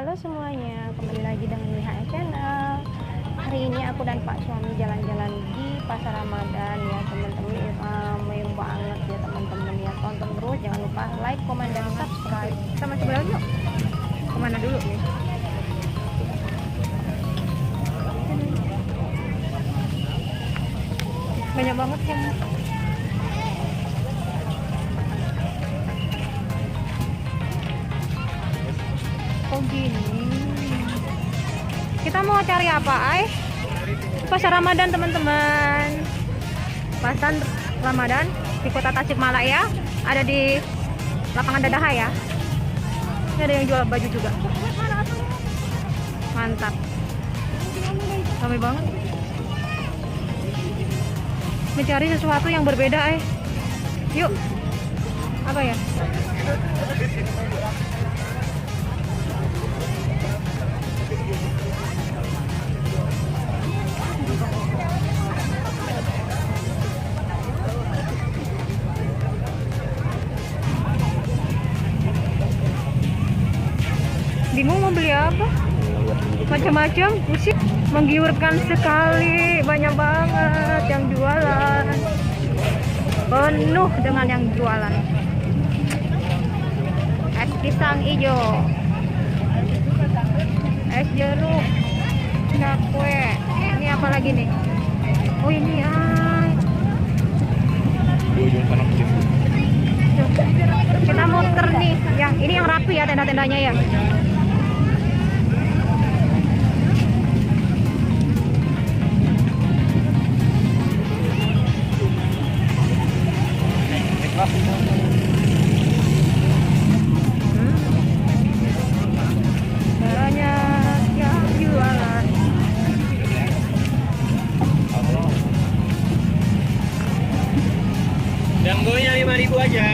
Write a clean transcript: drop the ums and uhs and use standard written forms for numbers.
Halo semuanya, kembali lagi dengan WHS Channel. Hari ini aku dan Pak suami jalan-jalan di Pasar Ramadan ya teman-teman. Ramai banget ya teman-teman ya. Tonton terus, jangan lupa like, komen, dan subscribe. Kita masih berjalan yuk. Kemana dulu nih? Banyak banget ya. Oh gini. Kita mau cari apa, Ay? Pasar Ramadan, teman-teman. Pasar Ramadan di Kota Tasikmalaya, ada di lapangan Dadaha ya. Ini ada yang jual baju juga. Mantap. Ramai banget. Mencari sesuatu yang berbeda, Ay. Yuk. Apa ya? Bingung mau beli apa? Macam-macam, musik menggiurkan sekali, banyak banget yang jualan, penuh dengan yang jualan. Es pisang hijau, es jeruk, cakwe. Ini apa lagi nih? Oh ini kita muter nih, yang ini yang rapi ya tenda-tendanya ya. Banyak yang jualan. Janggonya 5.000 aja.